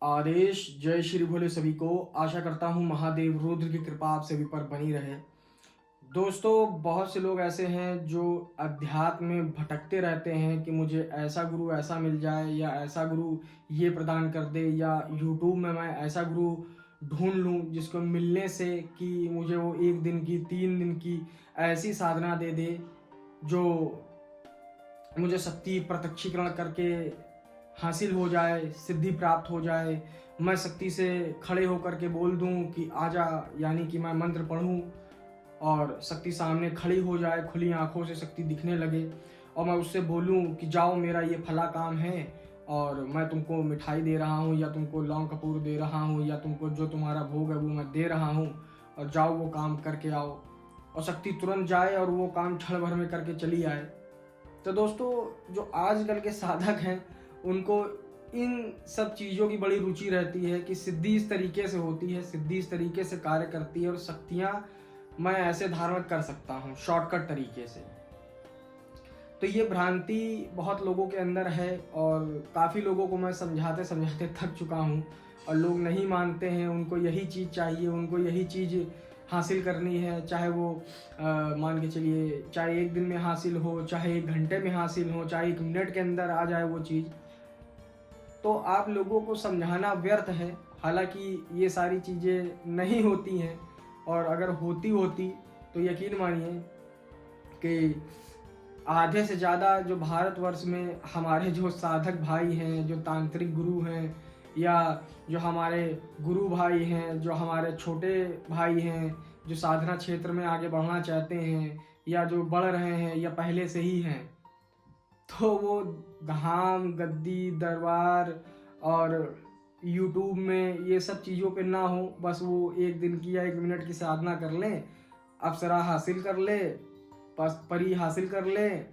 आदेश जय श्री भोले सभी को। आशा करता हूँ महादेव रुद्र की कृपा आप सभी पर बनी रहे। दोस्तों, बहुत से लोग ऐसे हैं जो अध्यात्म में भटकते रहते हैं कि मुझे ऐसा गुरु ऐसा मिल जाए या ऐसा गुरु ये प्रदान कर दे, या यूट्यूब में मैं ऐसा गुरु ढूंढ लूँ जिसको मिलने से कि मुझे वो 1 दिन की 3 दिन की ऐसी साधना दे दे जो मुझे शक्ति प्रत्यक्षीकरण करके हासिल हो जाए, सिद्धि प्राप्त हो जाए। मैं शक्ति से खड़े होकर के बोल दूं कि आजा, यानी कि मैं मंत्र पढ़ूं और शक्ति सामने खड़ी हो जाए, खुली आंखों से शक्ति दिखने लगे और मैं उससे बोलूं कि जाओ, मेरा ये फला काम है और मैं तुमको मिठाई दे रहा हूं, या तुमको लौंग कपूर दे रहा हूं, या तुमको जो तुम्हारा भोग है वो मैं दे रहा हूं, और जाओ वो काम करके आओ। और शक्ति तुरंत जाए और वो काम क्षण भर में करके चली आए। तो दोस्तों, जो आजकल के साधक हैं उनको इन सब चीज़ों की बड़ी रुचि रहती है कि सिद्धि इस तरीके से होती है, सिद्धि इस तरीके से कार्य करती है और शक्तियाँ मैं ऐसे धारण कर सकता हूँ शॉर्टकट तरीके से। तो ये भ्रांति बहुत लोगों के अंदर है और काफ़ी लोगों को मैं समझाते समझाते थक चुका हूँ और लोग नहीं मानते हैं। उनको यही चीज़ चाहिए, उनको यही चीज़ हासिल करनी है, चाहे वो मान के चलिए चाहे 1 दिन में हासिल हो, चाहे 1 घंटे में हासिल हो, चाहे 1 मिनट के अंदर आ जाए वो चीज़। तो आप लोगों को समझाना व्यर्थ है। हालांकि ये सारी चीज़ें नहीं होती हैं, और अगर होती तो यकीन मानिए कि आधे से ज़्यादा जो भारतवर्ष में हमारे जो साधक भाई हैं, जो तांत्रिक गुरु हैं, या जो हमारे गुरु भाई हैं, जो हमारे छोटे भाई हैं, जो साधना क्षेत्र में आगे बढ़ना चाहते हैं या जो बढ़ रहे हैं या पहले से ही हैं, तो वो धाम, गद्दी, दरबार और यूट्यूब में ये सब चीज़ों पे ना हो। बस वो 1 दिन की या 1 मिनट की साधना कर लें, अप्सरा हासिल कर ले, परी हासिल कर लें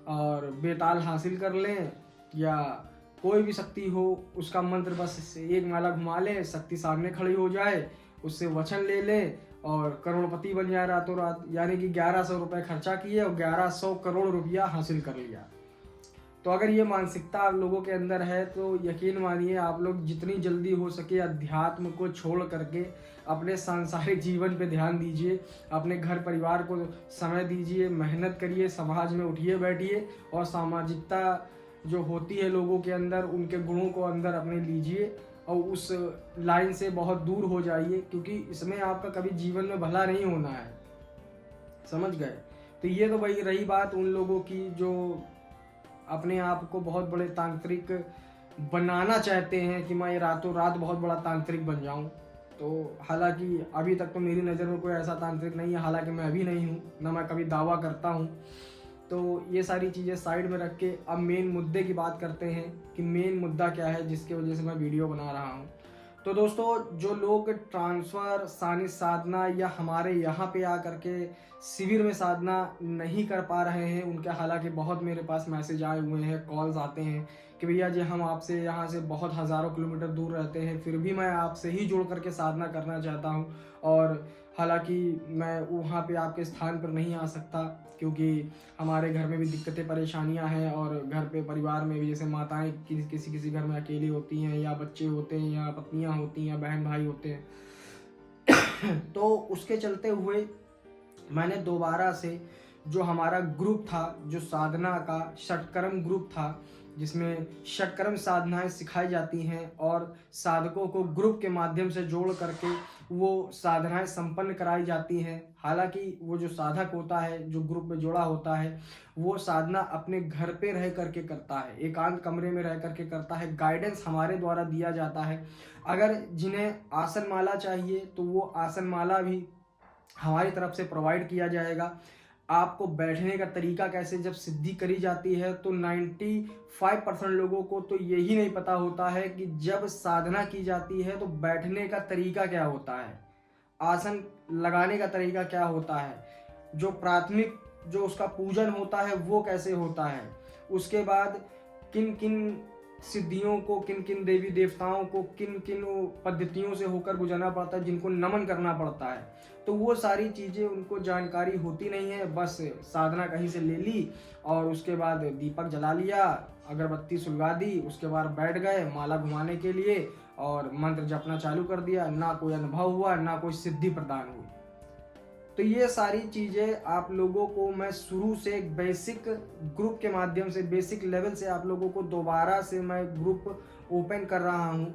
और बेताल हासिल कर लें, या कोई भी शक्ति हो उसका मंत्र बस 1 माला घुमा ले, शक्ति सामने खड़ी हो जाए, उससे वचन ले ले और करोड़पति बन जाए रातों रात। यानी कि 1100 रुपये खर्चा किए और 1100 करोड़ रुपया हासिल कर लिया। तो अगर ये मानसिकता आप लोगों के अंदर है तो यकीन मानिए आप लोग जितनी जल्दी हो सके अध्यात्म को छोड़ करके अपने सांसारिक जीवन पे ध्यान दीजिए, अपने घर परिवार को समय दीजिए, मेहनत करिए, समाज में उठिए बैठिए और सामाजिकता जो होती है लोगों के अंदर, उनके गुणों को अंदर अपने लीजिए और उस लाइन से बहुत दूर हो जाइए, क्योंकि इसमें आपका कभी जीवन में भला नहीं होना है। समझ गए? तो ये तो भाई रही बात उन लोगों की जो अपने आप को बहुत बड़े तांत्रिक बनाना चाहते हैं कि मैं रातों रात बहुत बड़ा तांत्रिक बन जाऊं। तो हालांकि अभी तक तो मेरी नज़र में कोई ऐसा तांत्रिक नहीं है, हालांकि मैं अभी नहीं हूं, ना मैं कभी दावा करता हूं। तो ये सारी चीज़ें साइड में रख के अब मेन मुद्दे की बात करते हैं कि मेन मुद्दा क्या है जिसकी वजह से मैं वीडियो बना रहा हूँ। तो दोस्तों, जो लोग ट्रांसफ़र, सानिध्य साधना या हमारे यहाँ पे आकर के शिविर में साधना नहीं कर पा रहे हैं, उनके हालांकि बहुत मेरे पास मैसेज आए हुए हैं, कॉल्स आते हैं कि भैया जी हम आपसे यहाँ से बहुत हज़ारों किलोमीटर दूर रहते हैं, फिर भी मैं आपसे ही जुड़ करके साधना करना चाहता हूँ, और हालांकि मैं वहाँ पे आपके स्थान पर नहीं आ सकता क्योंकि हमारे घर में भी दिक्कतें परेशानियां हैं, और घर पे परिवार में भी जैसे माताएं किसी किसी घर में अकेली होती हैं, या बच्चे होते हैं, या पत्नियां होती हैं, या बहन भाई होते हैं। तो उसके चलते हुए मैंने दोबारा से जो हमारा ग्रुप था, जो साधना का षटकर्म ग्रुप था, जिसमें षटकर्म साधनाएं सिखाई जाती हैं और साधकों को ग्रुप के माध्यम से जोड़ करके वो साधनाएं संपन्न कराई जाती हैं। हालांकि वो जो साधक होता है, जो ग्रुप में जुड़ा होता है, वो साधना अपने घर पे रह करके करता है, एकांत कमरे में रह करके करता है। गाइडेंस हमारे द्वारा दिया जाता है। अगर जिन्हें आसन माला चाहिए तो वो आसन माला भी हमारी तरफ से प्रोवाइड किया जाएगा। आपको बैठने का तरीका कैसे, जब सिद्धि करी जाती है तो 95% लोगों को तो यही नहीं पता होता है कि जब साधना की जाती है तो बैठने का तरीका क्या होता है, आसन लगाने का तरीका क्या होता है, जो प्राथमिक जो उसका पूजन होता है वो कैसे होता है, उसके बाद किन किन सिद्धियों को, किन किन देवी देवताओं को किन किन पद्धतियों से होकर गुजरना पड़ता है, जिनको नमन करना पड़ता है, तो वो सारी चीज़ें उनको जानकारी होती नहीं है। बस साधना कहीं से ले ली और उसके बाद दीपक जला लिया, अगरबत्ती सुलगा दी, उसके बाद बैठ गए माला घुमाने के लिए और मंत्र जपना चालू कर दिया। ना कोई अनुभव हुआ, ना कोई सिद्धि प्रदान हुई। तो ये सारी चीज़ें आप लोगों को मैं शुरू से एक बेसिक ग्रुप के माध्यम से, बेसिक लेवल से आप लोगों को दोबारा से मैं ग्रुप ओपन कर रहा हूँ।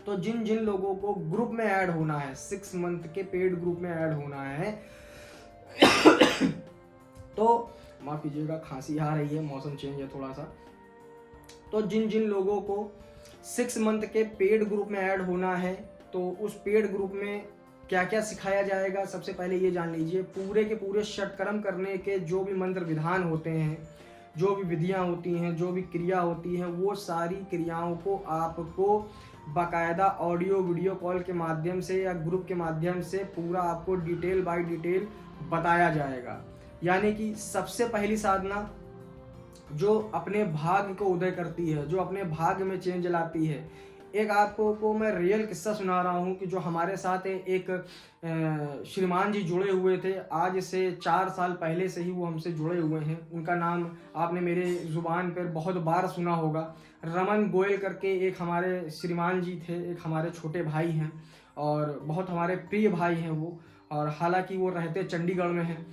तो जिन जिन लोगों को ग्रुप में ऐड होना है, 6 मंथ के पेड ग्रुप में ऐड होना है तो माफ़ कीजिएगा, खांसी आ रही है, मौसम चेंज है थोड़ा सा। तो जिन जिन लोगों को 6 मंथ के पेड ग्रुप में ऐड होना है, तो उस पेड ग्रुप में क्या क्या सिखाया जाएगा, सबसे पहले ये जान लीजिए। पूरे के पूरे षटकर्म करने के जो भी मंत्र विधान होते हैं, जो भी विधियां होती हैं, जो भी क्रिया होती हैं, वो सारी क्रियाओं को आपको बाकायदा ऑडियो वीडियो कॉल के माध्यम से या ग्रुप के माध्यम से पूरा आपको डिटेल बाय डिटेल बताया जाएगा। यानी कि सबसे पहली साधना जो अपने भाग्य को उदय करती है, जो अपने भाग्य में चेंज लाती है। एक आपको मैं रियल किस्सा सुना रहा हूँ कि जो हमारे साथ एक श्रीमान जी जुड़े हुए थे, आज से 4 साल पहले से ही वो हमसे जुड़े हुए हैं। उनका नाम आपने मेरे ज़ुबान पर बहुत बार सुना होगा। रमन गोयल करके एक हमारे श्रीमान जी थे, एक हमारे छोटे भाई हैं और बहुत हमारे प्रिय भाई हैं वो। और हालांकि वो रहते चंडीगढ़ में हैं।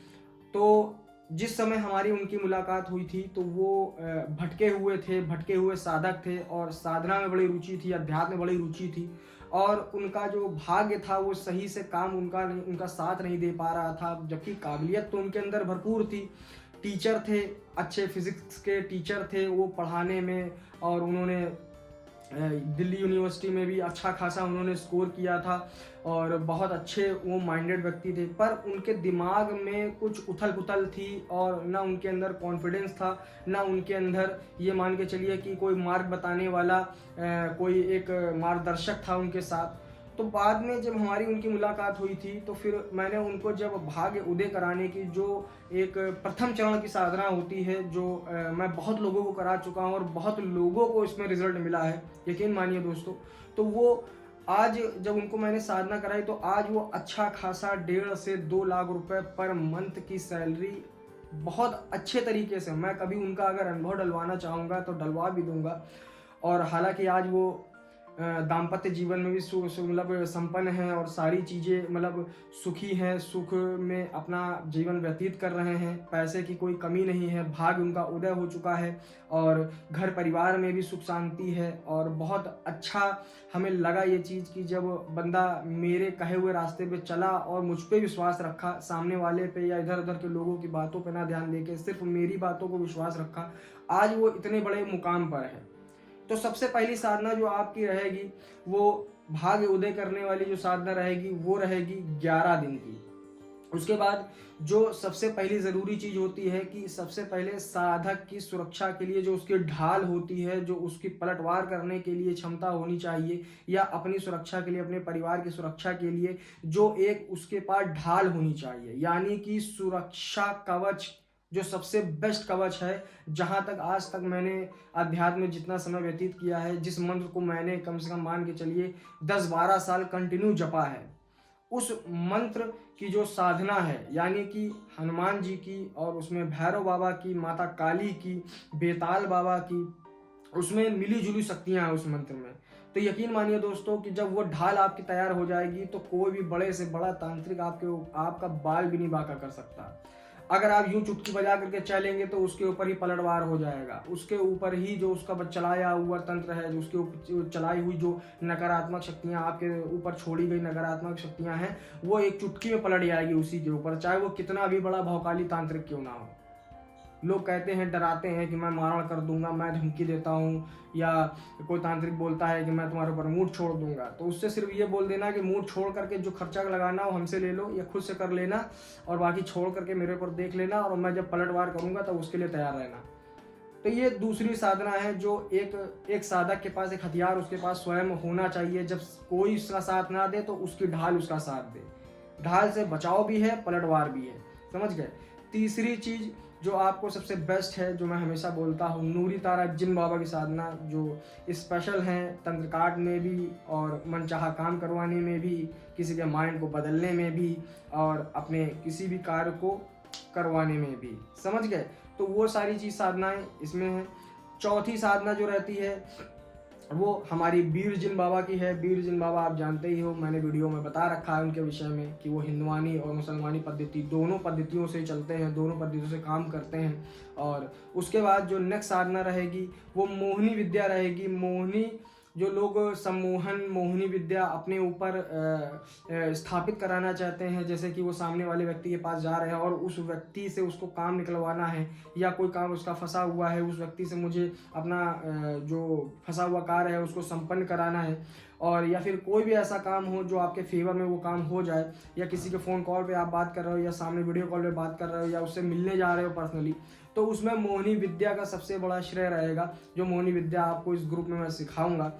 तो जिस समय हमारी उनकी मुलाकात हुई थी तो वो भटके हुए थे, भटके हुए साधक थे और साधना में बड़ी रुचि थी, अध्यात्म में बड़ी रुचि थी। और उनका जो भाग्य था वो सही से काम उनका साथ नहीं दे पा रहा था, जबकि काबिलियत तो उनके अंदर भरपूर थी। टीचर थे, अच्छे फिजिक्स के टीचर थे वो पढ़ाने में, और उन्होंने दिल्ली यूनिवर्सिटी में भी अच्छा खासा उन्होंने स्कोर किया था और बहुत अच्छे वो माइंडेड व्यक्ति थे। पर उनके दिमाग में कुछ उथल पुथल थी और ना उनके अंदर कॉन्फिडेंस था, ना उनके अंदर ये मान के चलिए कि कोई मार्ग बताने वाला कोई एक मार्गदर्शक था उनके साथ। तो बाद में जब हमारी उनकी मुलाकात हुई थी तो फिर मैंने उनको जब भाग्य उदय कराने की जो एक प्रथम चरण की साधना होती है, जो मैं बहुत लोगों को करा चुका हूँ और बहुत लोगों को इसमें रिजल्ट मिला है, यकीन मानिए दोस्तों। तो वो आज जब उनको मैंने साधना कराई तो आज वो अच्छा खासा 1.5 से 2 लाख रुपए पर मंथ की सैलरी बहुत अच्छे तरीके से, मैं कभी उनका अगर अनुभव डलवाना चाहूँगा तो डलवा भी दूंगा। और हालांकि आज वो दाम्पत्य जीवन में भी मतलब संपन्न हैं और सारी चीज़ें मतलब सुखी हैं, सुख में अपना जीवन व्यतीत कर रहे हैं, पैसे की कोई कमी नहीं है, भाग्य उनका उदय हो चुका है और घर परिवार में भी सुख शांति है। और बहुत अच्छा हमें लगा ये चीज़ कि जब बंदा मेरे कहे हुए रास्ते पे चला और मुझ पे विश्वास रखा, सामने वाले पे या इधर उधर के लोगों की बातों पे ना ध्यान देके सिर्फ मेरी बातों को विश्वास रखा, आज वो इतने बड़े मुकाम पर है। तो सबसे पहली साधना जो आपकी रहेगी वो भाग्य उदय करने वाली जो साधना रहेगी वो रहेगी 11 दिन की। उसके बाद जो सबसे पहली ज़रूरी चीज़ होती है कि सबसे पहले साधक की सुरक्षा के लिए जो उसकी ढाल होती है, जो उसकी पलटवार करने के लिए क्षमता होनी चाहिए, या अपनी सुरक्षा के लिए, अपने परिवार की सुरक्षा के लिए जो एक उसके पास ढाल होनी चाहिए, यानी कि सुरक्षा कवच जो सबसे बेस्ट कवच है। जहाँ तक आज तक मैंने अध्यात्म में जितना समय व्यतीत किया है, जिस मंत्र को मैंने कम से कम मान के चलिए 10-12 साल कंटिन्यू जपा है, उस मंत्र की जो साधना है, यानी कि हनुमान जी की और उसमें भैरव बाबा की, माता काली की, बेताल बाबा की, उसमें मिली जुली शक्तियाँ हैं उस मंत्र में। तो यकीन मानिए दोस्तों कि जब वो ढाल आपकी तैयार हो जाएगी तो कोई भी बड़े से बड़ा तांत्रिक आपका बाल भी नहीं बांका कर सकता। अगर आप यूं चुटकी बजा करके चलेंगे तो उसके ऊपर ही पलटवार हो जाएगा, उसके ऊपर ही जो उसका चलाया हुआ तंत्र है, जो उसके ऊपर चलाई हुई जो नकारात्मक शक्तियां आपके ऊपर छोड़ी गई नकारात्मक शक्तियां हैं, वो एक चुटकी में पलट जाएगी उसी के ऊपर, चाहे वो कितना भी बड़ा भौकाली तांत्रिक क्यों ना हो। लोग कहते हैं, डराते हैं कि मैं मारण कर दूंगा, मैं धमकी देता हूँ, या कोई तांत्रिक बोलता है कि मैं तुम्हारे ऊपर मूड छोड़ दूंगा, तो उससे सिर्फ ये बोल देना कि मूड छोड़ करके जो खर्चा लगाना हो हमसे ले लो या खुद से कर लेना, और बाकी छोड़ करके मेरे ऊपर देख लेना, और मैं जब पलटवार करूंगा तो उसके लिए तैयार रहना। तो ये दूसरी साधना है जो एक साधक के पास एक हथियार उसके पास स्वयं होना चाहिए। जब कोई उसका साथ ना दे तो उसकी ढाल उसका साथ दे। ढाल से बचाव भी है, पलटवार भी है, समझ गए। तीसरी चीज जो आपको सबसे बेस्ट है, जो मैं हमेशा बोलता हूँ, नूरी तारा जिन बाबा की साधना, जो स्पेशल हैं तंत्र काट में भी और मनचाहा काम करवाने में भी, किसी के माइंड को बदलने में भी और अपने किसी भी कार्य को करवाने में भी। समझ गए? तो वो सारी चीज़ साधनाएं इसमें हैं। चौथी साधना जो रहती है वो हमारी बीर जिन बाबा की है। बीर जिन बाबा आप जानते ही हो, मैंने वीडियो में बता रखा है उनके विषय में कि वो हिंदुआनी और मुसलमानी पद्धति दोनों पद्धतियों से चलते हैं, दोनों पद्धतियों से काम करते हैं। और उसके बाद जो नेक्स्ट साधना रहेगी वो मोहिनी विद्या रहेगी। मोहिनी, जो लोग सम्मोहन मोहिनी विद्या अपने ऊपर स्थापित कराना चाहते हैं, जैसे कि वो सामने वाले व्यक्ति के पास जा रहे हैं और उस व्यक्ति से उसको काम निकलवाना है या कोई काम उसका फंसा हुआ है, उस व्यक्ति से मुझे अपना जो फंसा हुआ कार्य है उसको संपन्न कराना है, और या फिर कोई भी ऐसा काम हो जो आपके फेवर में वो काम हो जाए, या किसी के फ़ोन कॉल पे आप बात कर रहे हो या सामने वीडियो कॉल पे बात कर रहे हो या उससे मिलने जा रहे हो पर्सनली, तो उसमें मोहिनी विद्या का सबसे बड़ा श्रेय रहेगा, जो मोहिनी विद्या आपको इस ग्रुप में मैं सिखाऊंगा।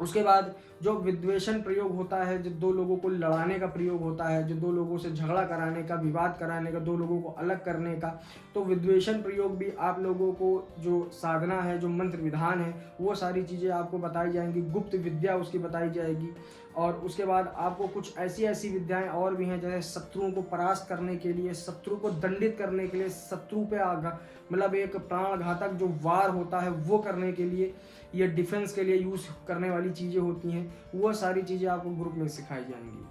उसके बाद जो विद्वेषण प्रयोग होता है, जो दो लोगों को लड़ाने का प्रयोग होता है, जो दो लोगों से झगड़ा कराने का, विवाद कराने का, दो लोगों को अलग करने का, तो विद्वेषण प्रयोग भी आप लोगों को जो साधना है, जो मंत्र विधान है, वो सारी चीज़ें आपको बताई जाएंगी। गुप्त विद्या उसकी बताई जाएगी। और उसके बाद आपको कुछ ऐसी ऐसी विद्याएं और भी हैं, जैसे शत्रुओं को परास्त करने के लिए, शत्रु को दंडित करने के लिए, शत्रु पे मतलब एक प्राणघातक जो वार होता है वो करने के लिए, ये डिफेंस के लिए यूज़ करने वाली चीज़ें होती हैं, वो सारी चीज़ें आपको ग्रुप में सिखाई जाएंगी।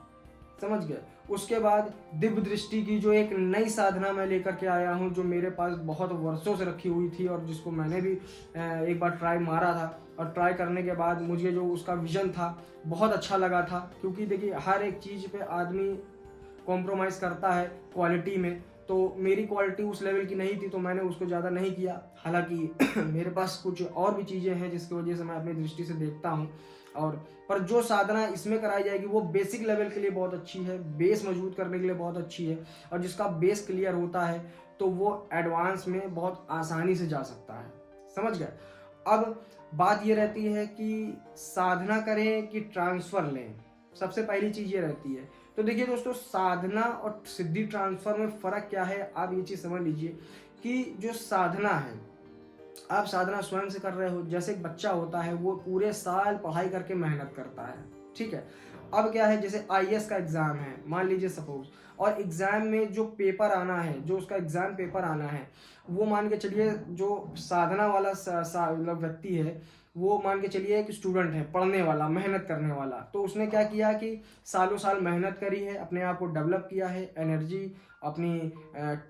समझ गए? उसके बाद दिव्य दृष्टि की जो एक नई साधना मैं लेकर के आया हूँ, जो मेरे पास बहुत वर्षों से रखी हुई थी और जिसको मैंने भी एक बार ट्राई मारा था, और ट्राई करने के बाद मुझे जो उसका विजन था बहुत अच्छा लगा था। क्योंकि देखिए, हर एक चीज़ पे आदमी कॉम्प्रोमाइज़ करता है क्वालिटी में, तो मेरी क्वालिटी उस लेवल की नहीं थी तो मैंने उसको ज़्यादा नहीं किया। हालांकि मेरे पास कुछ और भी चीज़ें हैं जिसकी वजह से मैं अपनी दृष्टि से देखता हूँ। और पर जो साधना इसमें कराई जाएगी वो बेसिक लेवल के लिए बहुत अच्छी है, बेस मजबूत करने के लिए बहुत अच्छी है, और जिसका बेस क्लियर होता है तो वो एडवांस में बहुत आसानी से जा सकता है। समझ गए? अब बात ये रहती है कि साधना करें कि ट्रांसफ़र लें। सबसे पहली चीज़ ये रहती है। तो देखिए दोस्तों, साधना और सिद्धि ट्रांसफ़र में फ़र्क क्या है, आप ये चीज़ समझ लीजिए कि जो साधना है, आप साधना स्वयं से कर रहे हो। जैसे एक बच्चा होता है, वो पूरे साल पढ़ाई करके मेहनत करता है, ठीक है। अब क्या है, जैसे आईएएस का एग्ज़ाम है मान लीजिए सपोज, और एग्ज़ाम में जो पेपर आना है, जो उसका एग्ज़ाम पेपर आना है, वो मान के चलिए जो साधना वाला मतलब व्यक्ति है, वो मान के चलिए एक स्टूडेंट है, पढ़ने वाला, मेहनत करने वाला। तो उसने क्या किया कि सालों साल मेहनत करी है, अपने आप को डेवलप किया है, एनर्जी, अपनी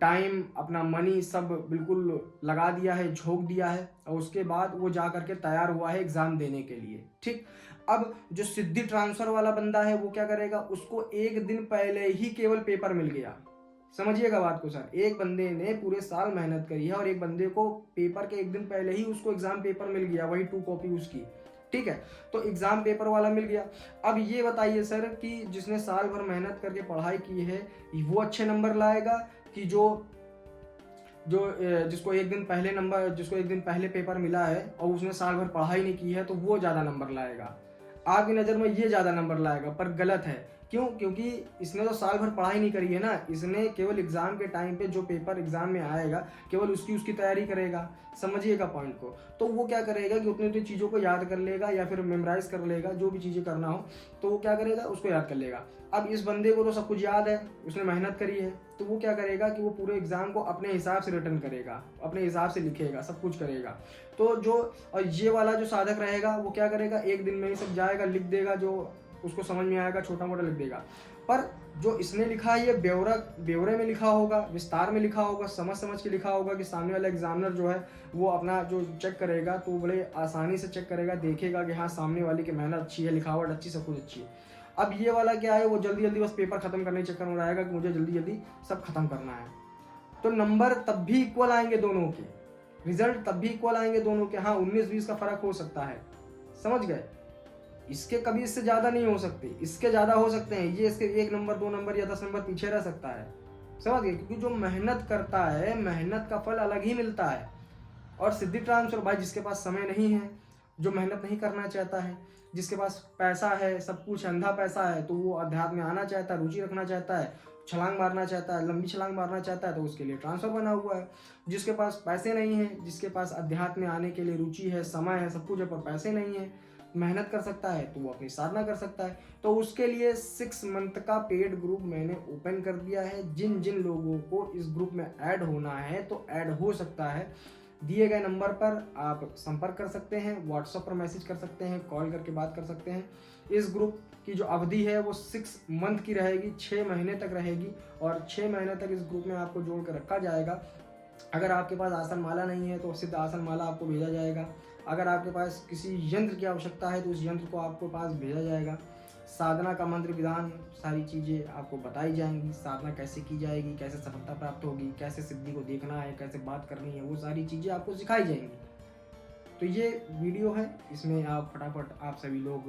टाइम, अपना मनी सब बिल्कुल लगा दिया है, झोंक दिया है, और उसके बाद वो जा करके तैयार हुआ है एग्ज़ाम देने के लिए, ठीक। अब जो सिद्धि ट्रांसफ़र वाला बंदा है वो क्या करेगा, उसको एक दिन पहले ही केवल पेपर मिल गया। समझिएगा बात को सर, एक बंदे ने पूरे साल मेहनत करी है और एक बंदे को पेपर के एक दिन पहले ही उसको एग्ज़ाम पेपर मिल गया, वही 2 कॉपी उसकी, ठीक है। तो एग्ज़ाम पेपर वाला मिल गया। अब ये बताइए सर कि जिसने साल भर मेहनत करके पढ़ाई की है वो अच्छे नंबर लाएगा, कि जिसको एक दिन पहले पेपर मिला है और उसने साल भर पढ़ाई नहीं की है, तो वो ज़्यादा नंबर लाएगा। आपकी नज़र में ये ज़्यादा नंबर लाएगा, पर गलत है। क्यों? क्योंकि इसने तो साल भर पढ़ाई नहीं करी है ना, इसने केवल एग्ज़ाम के टाइम पे जो पेपर एग्ज़ाम में आएगा केवल उसकी तैयारी करेगा। समझिएगा पॉइंट को। तो वो क्या करेगा कि उतनी उतनी चीज़ों को याद कर लेगा या फिर मेमोराइज़ कर लेगा, जो भी चीज़ें करना हो तो वो क्या करेगा, उसको याद कर लेगा। अब इस बंदे को तो सब कुछ याद है, उसने मेहनत करी है, तो वो क्या करेगा कि वो पूरे एग्ज़ाम को अपने हिसाब से रिटर्न करेगा, अपने हिसाब से लिखेगा, सब कुछ करेगा। तो जो और ये वाला जो साधक रहेगा वो क्या करेगा, एक दिन में ही सब जाएगा, लिख देगा, जो उसको समझ में आएगा छोटा मोटा लिख देगा। पर जो इसने लिखा है ये ब्यौरे में लिखा होगा, विस्तार में लिखा होगा, समझ के लिखा होगा, कि सामने वाला एग्जामिनर जो है वो अपना जो चेक करेगा तो बड़े आसानी से चेक करेगा, देखेगा कि हाँ सामने वाले की मेहनत अच्छी है, लिखावट अच्छी, सब कुछ अच्छी है। अब ये वाला क्या है, वो जल्दी जल्दी बस पेपर खत्म करने के चक्कर में रहेगा कि मुझे जल्दी जल्दी सब खत्म करना है। तो नंबर तब भी इक्वल आएंगे दोनों के, रिजल्ट तब भी इक्वल आएंगे दोनों के। हाँ 19-20 का फर्क हो सकता है, समझ गए। इसके कभी इससे ज़्यादा नहीं हो सकते, इसके ज़्यादा हो सकते हैं, ये इसके 1 नंबर 2 नंबर या 10 नंबर पीछे रह सकता है, समझ गए। क्योंकि जो मेहनत करता है, मेहनत का फल अलग ही मिलता है। और सिद्धि ट्रांसफर भाई, जिसके पास समय नहीं है, जो मेहनत नहीं करना चाहता है, जिसके पास पैसा है, सब कुछ अंधा पैसा है, तो वो अध्यात्म में आना चाहता है, रुचि रखना चाहता है, छलांग मारना चाहता है, लंबी छलांग मारना चाहता है तो उसके लिए ट्रांसफ़र बना हुआ है। जिसके पास पैसे नहीं हैं, जिसके पास अध्यात्म में आने के लिए रुचि है, समय है, सब कुछ है, पर पैसे नहीं है, मेहनत कर सकता है तो वो अपनी साधना कर सकता है। तो उसके लिए 6 मंथ का पेड ग्रुप मैंने ओपन कर दिया है। जिन जिन लोगों को इस ग्रुप में ऐड होना है तो ऐड हो सकता है। दिए गए नंबर पर आप संपर्क कर सकते हैं, व्हाट्सएप पर मैसेज कर सकते हैं, कॉल करके बात कर सकते हैं। इस ग्रुप की जो अवधि है वो 6 मंथ की रहेगी, 6 महीने तक रहेगी और 6 महीने तक इस ग्रुप में आपको जोड़ कर रखा जाएगा। अगर आपके पास आसन माला नहीं है तो सिद्ध आसन माला आपको भेजा जाएगा। अगर आपके पास किसी यंत्र की आवश्यकता है तो उस यंत्र को आपको पास भेजा जाएगा। साधना का मंत्र विधान सारी चीज़ें आपको बताई जाएंगी। साधना कैसे की जाएगी, कैसे सफलता प्राप्त होगी, कैसे सिद्धि को देखना है, कैसे बात करनी है, वो सारी चीज़ें आपको सिखाई जाएंगी। तो ये वीडियो है, इसमें आप फटाफट आप सभी लोग